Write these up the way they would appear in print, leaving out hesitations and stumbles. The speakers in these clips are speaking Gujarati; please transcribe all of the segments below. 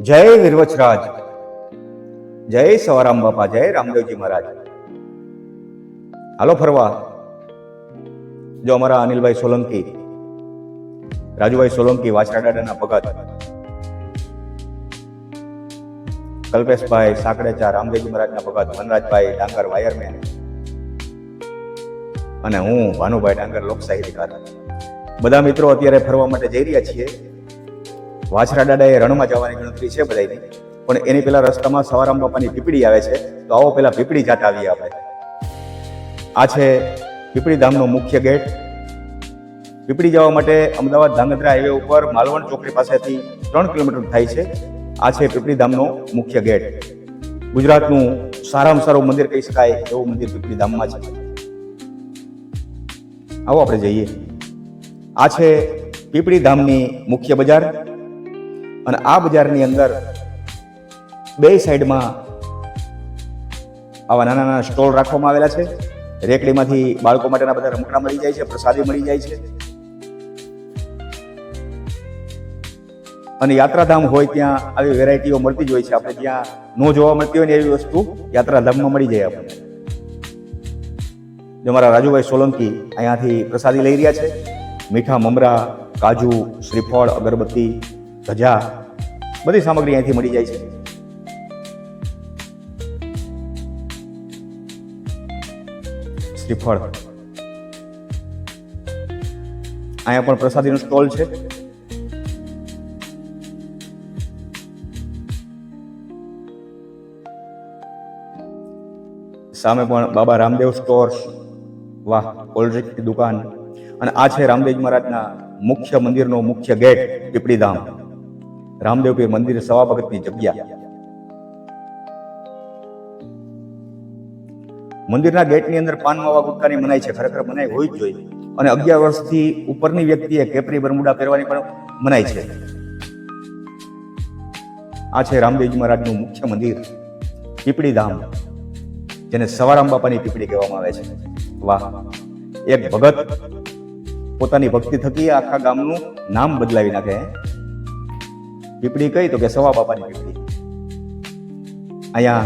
જય વીરવચરાજ, જય સવારામ બાપા, જય રામદેવજી મહારાજ. હાલો ફરવા. જો અમારા અનિલભાઈ સોલંકી, રાજુભાઈ સોલંકી, વાછરા દાદાના ભગત, કલ્પેશભાઈ સાકડેચા, રામદેવજી મહારાજના ભગત, વનરાજભાઈ ડાંગર વાયરમેન, અને હું ભાનુભાઈ ડાંગર લોક સાહિત્યકાર. બધા મિત્રો અત્યારે ફરવા માટે જઈ રહ્યા છીએ. વાછરા દાદાએ રણમાં જવાની ગણતરી છે બધાની, પણ એની પેલા રસ્તામાં સવારામ બાપાની પીપળી આવે છે. તો આવો પેલા પીપળી જાતા આવીએ આપણે. આ છે પીપળી ધામનો મુખ્ય ગેટ. પીપળી જવા માટે અમદાવાદ ધાંગધ્રા હાઈવે ઉપર માલવણ ચોકડી પાસેથી 3 કિલોમીટર થાય છે. આ છે પીપળી ધામનો મુખ્ય ગેટ. ગુજરાતનું સારામાં સારું મંદિર કહી શકાય એવું મંદિર પીપળી ધામમાં છે. આવો આપણે જઈએ. આ છે પીપળી ધામની મુખ્ય બજાર, અને આ બજારની અંદર બે સાઈડમાં આવા નાના નાના સ્ટોલ રાખવામાં આવેલા છે. રેકડીમાંથી બાળકો માટેના બધા રમકડા મળી જાય છે, પ્રસાદી મળી જાય છે. અને યાત્રાધામ હોય ત્યાં આવી વેરાયટીઓ મળતી જ હોય છે. આપણે ત્યાં ન જોવા મળતી હોય ને એવી વસ્તુ યાત્રાધામમાં મળી જાય આપણને. જો મારા રાજુભાઈ સોલંકી અહીંયાથી પ્રસાદી લઈ રહ્યા છે. મીઠા મમરા, કાજુ, શ્રીફળ, અગરબત્તી, ધજા, બધી સામગ્રી અહીંથી મળી જાય છે. શ્રીફળ, અહીંયા પણ પ્રસાદીનો સ્ટોલ છે. સામે પણ બાબા રામદેવ સ્ટોર્સ, વાહ, કોલ્ડ્રિંકની દુકાન. અને આ છે રામદેવજી મહારાજના મુખ્ય મંદિરનો મુખ્ય ગેટ, પીપળી ધામ. રામદેવ પીર મંદિર, સવા ભગતની જગ્યા. મંદિરના ગેટની અંદર પાન માવા ગુટકાની મનાઈ છે. ખરેખર મનાઈ હોવી જ જોઈએ. અને 11 વર્ષથી ઉપરની વ્યક્તિએ કેપરી બરમુડા પહેરવાની પણ મનાઈ છે. આ છે રામદેવજી મહારાજનું મુખ્ય મંદિર, પીપળી ધામ, જેને સવારામ બાપાની પીપળી કહેવામાં આવે છે. વાહ! એક ભગત પોતાની ભક્તિ થકી આખા ગામનું નામ બદલાવી નાખે. પીપળી કઈ તો કે સવા બાપાની પીપળી. અહીંયા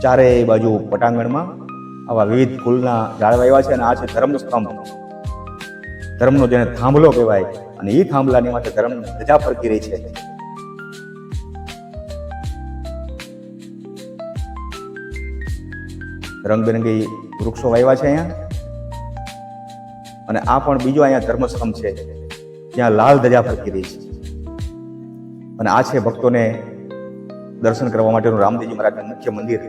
ચારેય બાજુ પટાંગણમાં આવા વિવિધ ફૂલના ઝાડ વાવ્યા છે. અને આ છે ધર્મસ્તંભ, ધર્મનો જેને થાંભલો કહેવાય. અને એ થાંભલાની માટે ધર્મ ધજા ફરકી રહી છે. રંગબેરંગી વૃક્ષો વાવ્યા છે અહીંયા. અને આ પણ બીજો અહીંયા ધર્મસ્તંભ છે, જ્યાં લાલ ધજા ફરકી રહી છે. અને આ છે ભક્તોને દર્શન કરવા માટેનું રામદેવજી મહારાજનું મુખ્ય મંદિર.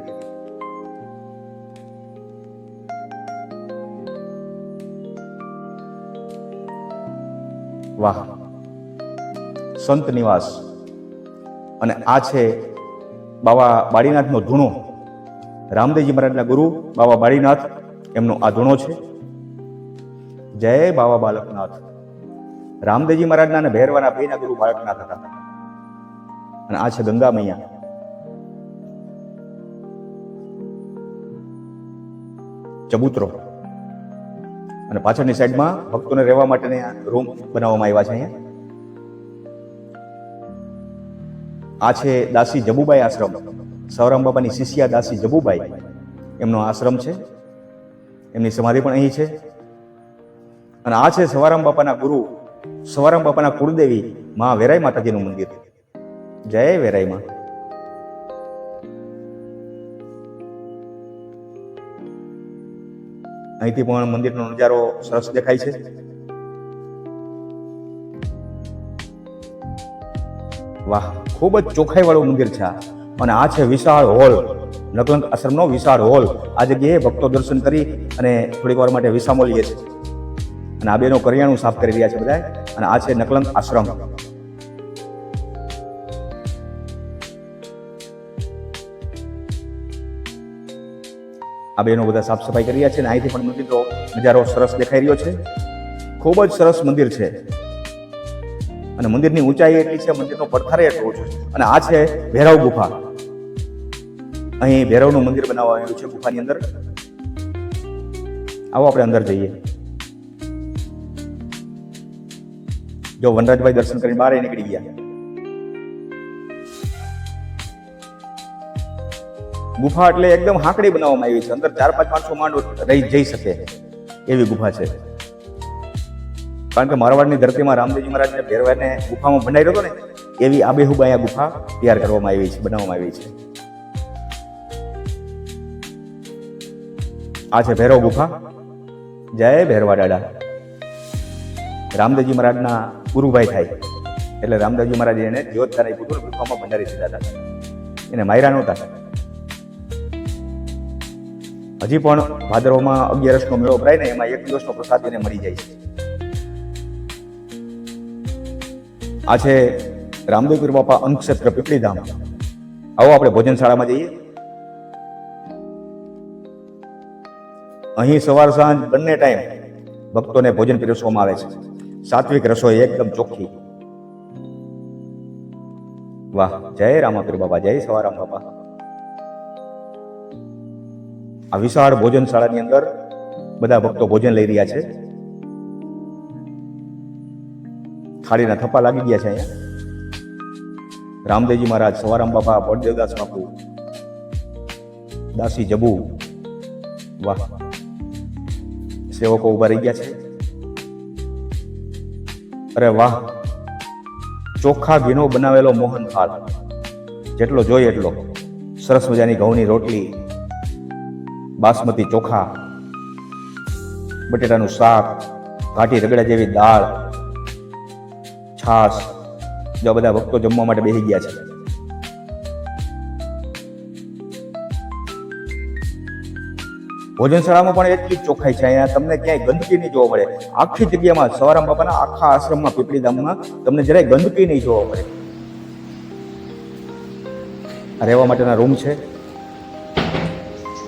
વાહ! સંત નિવાસ. અને આ છે બાબા બાળીનાથનો ધૂણો. રામદેવજી મહારાજના ગુરુ બાબા બાળીનાથ, એમનો આ ધૂણો છે. જય બાબા બાલકનાથ. રામદેવજી મહારાજના અને ભૈરવાના બેના ગુરુ બાળકનાથ હતા. અને આ છે ગંગા મૈયા. ચબૂતરો. અને પાછળની સાઈડમાં ભક્તોને રહેવા માટેના રૂમ બનાવવામાં આવ્યા છે. અહીંયા આ છે દાસી જબુબાઈ આશ્રમ. સવારામ બાપાની શિષ્યા દાસી જબુબાઈ, એમનો આશ્રમ છે. એમની સમાધિ પણ અહીં છે. અને આ છે સવારામ બાપાના ગુરુ, સવારામ બાપાના કુળદેવી મા વેરાઈ માતાજીનું મંદિર. જય વેરાઈ માં. અહીંથી પણ મંદિરનો નજારો સરસ દેખાય છે. વાહ! ખૂબ જ ચોખ્ખાઈ વાળું મંદિર છે. અને આ છે વિશાળ હોલ, નકલંક આશ્રમનો વિશાળ હોલ. આ જગ્યાએ ભક્તો દર્શન કરી અને થોડીક વાર માટે વિસામો લે છે. અને આ બેનો કરિયાણું સાફ કરી રહ્યા છે બધા. અને આ છે નકલંક આશ્રમ. આ બેનો બધા સાફ સફાઈ કરી રહ્યા છે. અને અહીંથી પણ મંદિરનો નજારો સરસ દેખાઈ રહ્યો છે. ખૂબ જ સરસ મંદિર છે. અને મંદિરની ઊંચાઈ એટલી છે, મંદિરનો પડથારે એટલો ઓછો છે. અને આ છે ભૈરવ ગુફા. અહીં ભૈરવનું મંદિર બનાવવામાં આવ્યું છે ગુફાની અંદર. આવો આપણે અંદર જઈએ. જો વનરાજભાઈ દર્શન કરીને બહાર નીકળી ગયા. ગુફા એટલે એકદમ હાંકડી બનાવવામાં આવી છે, અંદર 4-5 માણસો માંડ રહી જઈ શકે એવી ગુફા છે. કારણ કે મારવાડની ધરતીમાં રામદેવજી મહારાજને ભેરવાને ગુફામાં ભંડાર્યો હતો ને, એવી આબેહૂબ અહીંયા ગુફા તૈયાર કરવામાં આવી છે, બનાવવામાં આવી છે. આ છે ભૈરવ ગુફા. જય ભૈરવા દાદા. રામદેવજી મહારાજના ગુરુભાઈ થાય એટલે રામદેવજી મહારાજ એને જ્યોતદાની પુત્ર ગુફામાં ભંડારી દીધા હતા. એને માર્યા નહોતા. હજી પણ ભાદરવામાં 11નો મેળો ભરાય ને એમાં 1 દિવસનો પ્રસાદ એને મળી જાય છે. આ છે રામદેવપીર બાપા અન્નક્ષેત્ર પીપળીધામ. આવો આપણે ભોજનશાળામાં જઈએ. અહીં સવાર સાંજ બંને ટાઈમ ભક્તોને ભોજન પીરસવામાં આવે છે. સાત્વિક રસોઈ એકદમ ચોખ્ખી. વાહ, જય રામાપીર બાપા, જય સવારામ બાપા. આ વિશાળ ભોજનશાળાની અંદર બધા ભક્તો ભોજન લઈ રહ્યા છે. થાળીના થપ્પા લાગી ગયા છે અહીંયા. રામદેવજી મહારાજ, સવારામ બાપા, બળદેવદાસ બાપુ, દાસી જબુ, વાહ, સેવકો ઉભા રહી ગયા છે. અરે વાહ, ચોખ્ખા ઘીનો બનાવેલો મોહન થાળ, જેટલો જોઈએ એટલો. સરસ મજાની ઘઉંની રોટલી, બાસમતી ચોખા, બટેટાનું શાક, ઘાટી રગડા જેવી દાળ, છાશ. જો બધા ભક્તો જમવા માટે બેસી ગયા છે. ભોજનશાળામાં પણ એટલી જ ચોખ્ખાઈ છે. અહીંયા તમને ક્યાંય ગંદકી નહીં જોવા મળે. આખી જગ્યામાં સવારામ બાપાના આખા આશ્રમમાં પીપળીધામમાં તમને જરાય ગંદકી નહીં જોવા મળે. રહેવા માટેના રૂમ છે.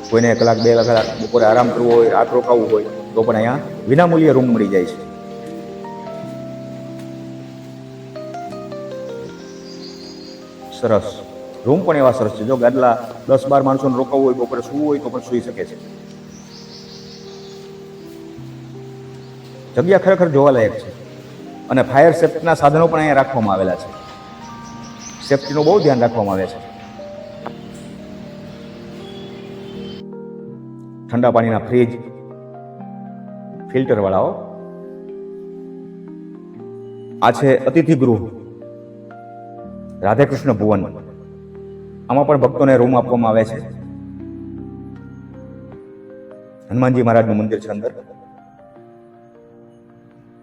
કોઈને 1 કલાક 2 કલાક બપોરે આરામ કરવો હોય, રાત રોકાવવું હોય તો પણ અહીંયા વિનામૂલ્યે રૂમ મળી જાય છે. સરસ રૂમ પણ એવા સરસ છે. જો ગાદલા 10-12 માણસોને રોકાવવું હોય, બપોરે સૂવું હોય તો પણ સૂઈ શકે છે. જગ્યા ખરેખર જોવાલાયક છે. અને ફાયર સેફ્ટીના સાધનો પણ અહીંયા રાખવામાં આવેલા છે. સેફ્ટીનું બહુ ધ્યાન રાખવામાં આવે છે. ઠંડા પાણીના ફ્રીજ, ફિલ્ટર વાળાઓ. આ છે અતિથિ ગૃહ, રાધે કૃષ્ણ ભુવન. આમાં પણ ભક્તોને રૂમ આપવામાં આવે છે. હનુમાનજી મહારાજનું મંદિર છે અંદર.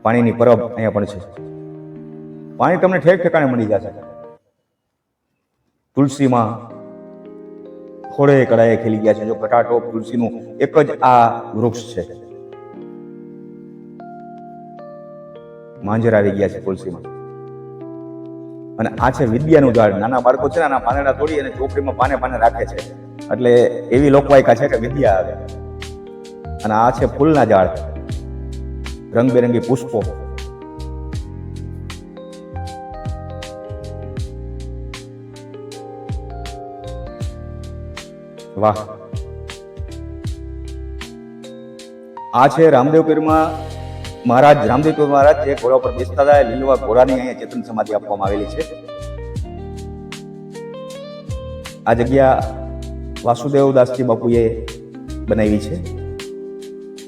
પાણીની પરબ અહીંયા પણ છે. પાણી તમને ઠેક ઠેકાણે મળી જશે. તુલસીમાં ખોળે કડાએ ખીલી ગયા છે. જો ઘટાટોપ તુલસીનું એક જ આ વૃક્ષ છે. માંજર આવી ગયા છે તુલસીમાં. અને આ છે વિદ્યાનું ઝાડ. નાના બાળકો છે ને આના પાંદડા તોડી અને ચોપડીમાં પાને પાને રાખે છે. એટલે એવી લોકવાયકા છે કે વિદ્યા આવે. અને આ છે ફૂલના ઝાડ, રંગબેરંગી પુષ્પો. વાહ, આ છે રામદેવપીરમાં મહારાજ. રામદેવપીર મહારાજ જે ઘોડા પર બેસતા હતા, લીલવા ઘોડાની અહીંયા ચેતન સમાધિ આપવામાં આવેલી છે. આ જગ્યા વાસુદેવદાસજી બાપુએ બનાવી છે.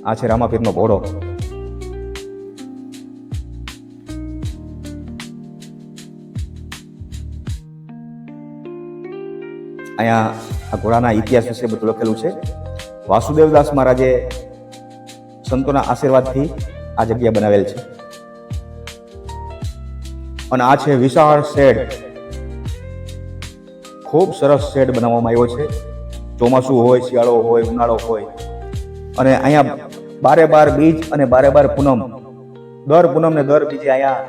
આ છે રામાપીરનો ઘોડો. અહીંયા આ ઘોડાના ઇતિહાસ વિશે બધું લખેલું છે. વાસુદેવદાસ મહારાજે સંતોના આશીર્વાદથી આ જગ્યા બનાવેલ છે. અને આ છે વિશાળ શેડ. ખૂબ સરસ શેડ બનાવવામાં આવ્યો છે. ચોમાસું હોય, શિયાળો હોય, ઉનાળો હોય. અને અહીંયા 12 બીજ અને 12 પૂનમ, દર પૂનમ ને દર બીજે અહીંયા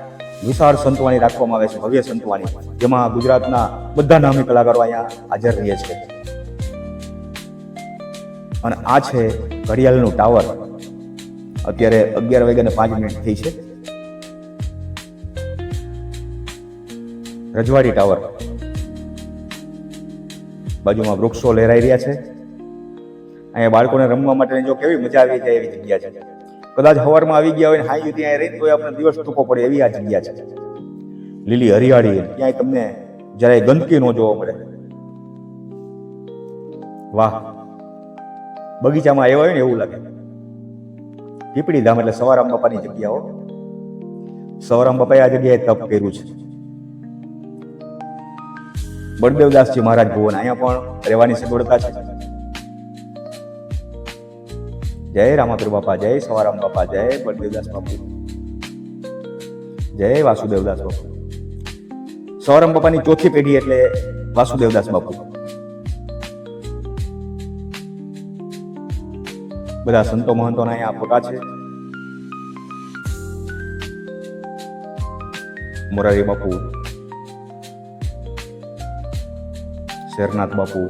વિશાળ સંતવાણી રાખવામાં આવે છે. ભવ્ય સંતવાણી, જેમાં ગુજરાતના બધા નામી કલાકારો અહીંયા હાજર રહે છે. અને આ છે ઘડિયાળનું ટાવર. અત્યારે 11:05 થઈ છે. રજવાડી ટાવર. બાજુમાં વૃક્ષો લહેરાઈ રહ્યા છે. અહીંયા બાળકોને રમવા માટે જો કેવી મજા આવી જાય એવી જગ્યા છે. કદાચ સવારમાં આવી ગયા હોય ને હાઈ ત્યાં રહી તો આપણે દિવસ ટૂંકો પડે એવી આ જગ્યા છે. લીલી હરિયાળી, ક્યાંય તમને જરાય ગંદકી ન જોવા મળે. વાહ, બગીચામાં આવ્યા હોય ને એવું લાગે. પીપળી ધામ એટલે સવારામ બાપાની જગ્યાઓ. સવારામ બાપાએ આ જગ્યાએ તપ કર્યું છે. બળદેવદાસજી મહારાજ ભુવન, અહીંયા પણ રહેવાની સગવડતા છે. જય રામાપીર બાપા, જય સવારામ બાપા, જય બળદેવદાસ બાપુ, જય વાસુદેવદાસ બાપુ. સવારામ બાપાની ચોથી પેઢી એટલે વાસુદેવદાસ બાપુ. બધા સંતો મહંતોના અહીંયા ફોટા છે. મોરારી બાપુ, શેરનાથ બાપુ,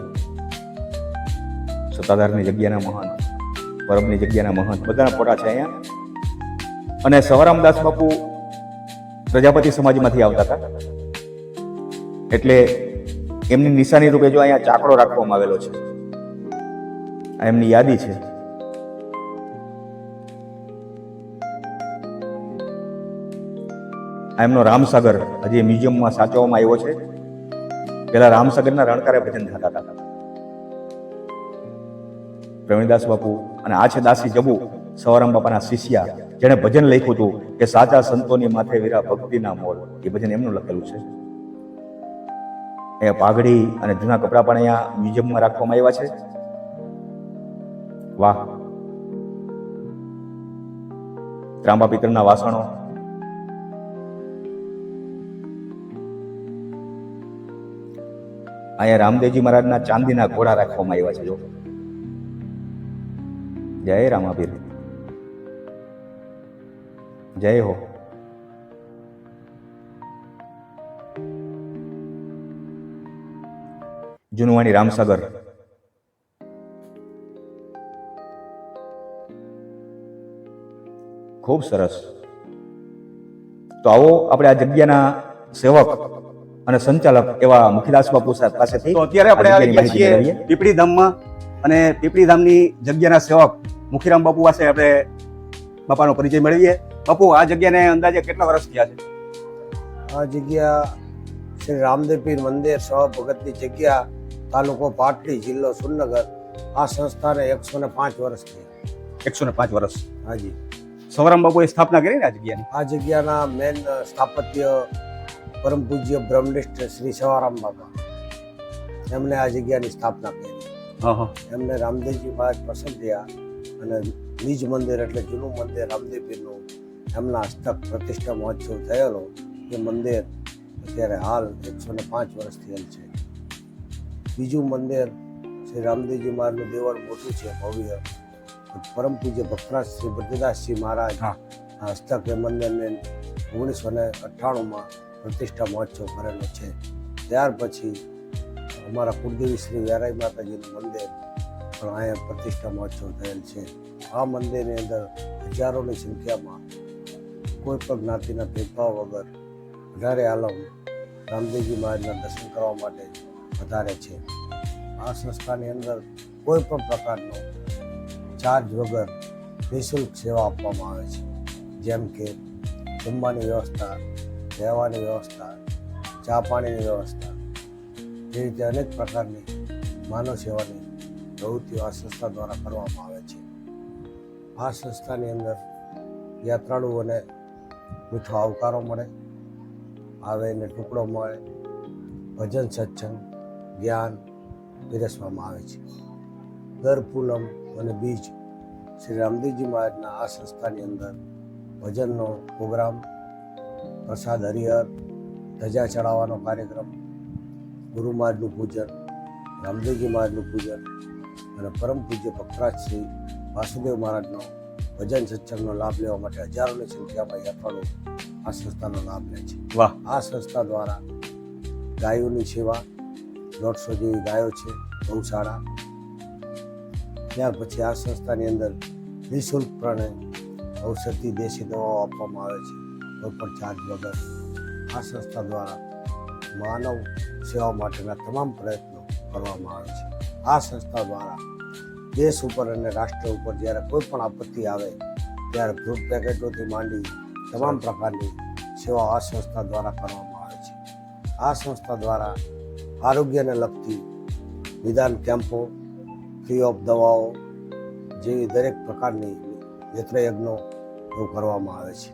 સત્તાધારની જગ્યાના મહંત, પરબની જગ્યાના મહંત, બધાના ફોટા છે અહીંયા. અને સવારામદાસ બાપુ પ્રજાપતિ સમાજમાંથી આવતા હતા, એટલે એમની નિશાની રૂપે જો અહીંયા ચાકડો રાખવામાં આવેલો છે. આ એમની યાદી છે. આ એમનો રામસાગર હજી મ્યુઝિયમમાં સાચવવામાં આવ્યો છે. પેલા રામસાગરના રણકારે ભજન થતા હતા. પ્રવીણદાસ બાપુ, અને આ છે દાસી જબુ, સવારામ બાપાના શિષ્યા, જેણે ભજન લખ્યું હતું કે સાચા સંતોની માથે વીરા ભક્તિના મોલ. એ ભજન એમનું લખેલું છે. અહીંયા પાઘડી અને જૂના કપડાં પણ અહીંયા મ્યુઝિયમમાં રાખવામાં આવ્યા છે. વાહ, ત્રાંબા પિત્તળના વાસણો, અહીંયા રામદેવજી મહારાજના ચાંદીના ઘોડા રાખવામાં આવ્યા છે. જો, જય રામાપીર, જય હો. જુનવાણી રામસાગર, ખૂબ સરસ. તો આવો આપણે આ જગ્યાના સેવક અને સંચાલક એવા મુખીદાસ બાપુ પાસેથી. તો અત્યારે આપણે આવી ગયા છીએ પીપળી ધામમાં, અને પીપળી ધામની જગ્યાના સેવક મુખીરામ બાપુ પાસે આપણે બાપાનો પરિચય મેળવીએ. બાપુ, આ જગ્યાને અંદાજે કેટલા વર્ષ થયા છે? આ જગ્યા શ્રી રામદેવ પીર મંદિર સહ ભગતની જગ્યા, તાલુકો પાટડી, જિલ્લો સુરનગર. આ સંસ્થાને 105 વર્ષ થયા. 105 વર્ષ. હાજી. સવારામ બાપુએ સ્થાપના કરી ને આ જગ્યાની? આ જગ્યાના મેન સ્થાપત્ય પરમ પૂજ્ય બ્રહ્મનિષ્ઠ શ્રી સવારામ બાપા, એમણે આ જગ્યાની સ્થાપના કરી. એમને રામદેવજી મહારાજ પસંદ થયા અને નિજ મંદિર એટલે જૂનું મંદિર રામદેવ પીરનું એમના હસ્તક પ્રતિષ્ઠા મહોત્સવ થયેલો. એ મંદિર અત્યારે હાલ 105 વર્ષ થયેલ છે. બીજું મંદિર શ્રી રામદેવજી મહારાજનું દેવળ મોટું છે, ભવ્ય. પરમ પૂજ્ય ભક્તરાજ શ્રી બદ્રીદાસજી મહારાજ હસ્તક એ મંદિરને 1998માં પ્રતિષ્ઠા મહોત્સવ કરેલો છે. ત્યાર પછી અમારા કુળદેવી શ્રી વ્યારાઈ માતાજીનું મંદિર પણ અહીંયા પ્રતિષ્ઠા મહોત્સવ થયેલ છે. આ મંદિરની અંદર હજારોની સંખ્યામાં કોઈ પણ જ્ઞાતિના ભેદભાવ વગર વધારે આલમ રામદેવજી મહારાજના દર્શન કરવા માટે વધારે છે. આ સંસ્થાની અંદર કોઈ પણ પ્રકારનો ચાર્જ વગર નિઃશુલ્ક સેવા આપવામાં આવે છે, જેમ કે જમવાની વ્યવસ્થા, રહેવાની વ્યવસ્થા, ચા પાણીની વ્યવસ્થા, એ રીતે અનેક પ્રકારની માનવ સેવાની પ્રવૃત્તિઓ આ સંસ્થા દ્વારા કરવામાં આવે છે. આ સંસ્થાની અંદર યાત્રાળુઓને મીઠો આવકારો મળે, આવે એને ટુકડો મળે, ભજન સત્સંગ, જ્ઞાન પીરસવામાં આવે છે. દર પૂનમ અને બીજ શ્રી રામદેવજી મહારાજના આ સંસ્થાની અંદર ભજનનો પ્રોગ્રામ, પ્રસાદ હરિહર, ધજા ચડાવવાનો કાર્યક્રમ, ગુરુ મહારાજનું પૂજન, રામદેવજી મહારાજનું પૂજન અને પરમ પૂજ્ય ભક્તરાજ શ્રી વાસુદેવ મહારાજનો ભજન સત્સંગનો લાભ લેવા માટે હજારોની સંખ્યામાં યાત્રાળુઓ આ સંસ્થાનો લાભ લે છે. વાહ. આ સંસ્થા દ્વારા ગાયોની સેવા, 150 જેવી ગાયો છે, ગૌશાળા. ત્યાર પછી આ સંસ્થાની અંદર નિઃશુલ્કપણે ઔષધિ દેશી દવાઓ આપવામાં આવે છે, કોઈ પણ ચાર્જ વગર. આ સંસ્થા દ્વારા માનવ સેવા માટેના તમામ પ્રયત્નો કરવામાં આવે છે. આ સંસ્થા દ્વારા દેશ ઉપર અને રાષ્ટ્ર ઉપર જ્યારે કોઈ પણ આપત્તિ આવે ત્યારે ફ્રૂટ પેકેટોથી માંડી તમામ પ્રકારની સેવા આ સંસ્થા દ્વારા કરવામાં આવે છે. આ સંસ્થા દ્વારા આરોગ્યને લગતી નિદાન કેમ્પો, ફ્રી ઓફ દવાઓ જેવી દરેક પ્રકારની નેત્રયજ્ઞો એવું કરવામાં આવે છે.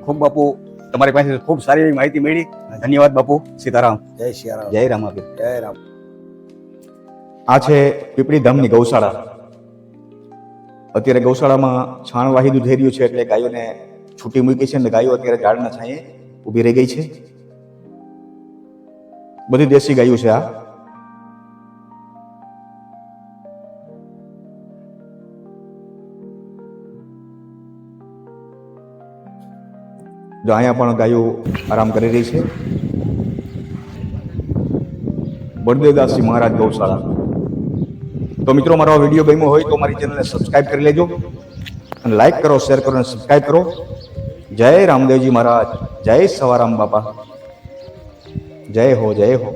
ખૂબ બાપુ તમારી પાસે ખૂબ સારી એવી માહિતી મળી. ધન્યવાદ બાપુ. સીતારામ. જય સિયારામ. જય રામાપીર. જય રામ. આ છે પીપળી ધામની ગૌશાળા. અત્યારે ગૌશાળામાં છાણ વાહિદું થઈ રહ્યું છે એટલે ગાયોને છૂટી મૂકી છે અને ગાયો અત્યારે ઝાડના છાંયે ઊભી રહી ગઈ છે. બધી દેશી ગાયો છે આ. જો અહીંયા પણ ગાયો આરામ કરી રહી છે. બળદેવદાસજી મહારાજ ગૌશાળા. તો મિત્રો મારો આ વિડીયો ગમ્યો હોય તો મારી ચેનલને સબસ્ક્રાઇબ કરી લેજો અને લાઈક કરો, શેર કરો અને સબસ્ક્રાઇબ કરો. જય રામદેવજી મહારાજ. જય સવારામ બાપા. જય હો, જય હો.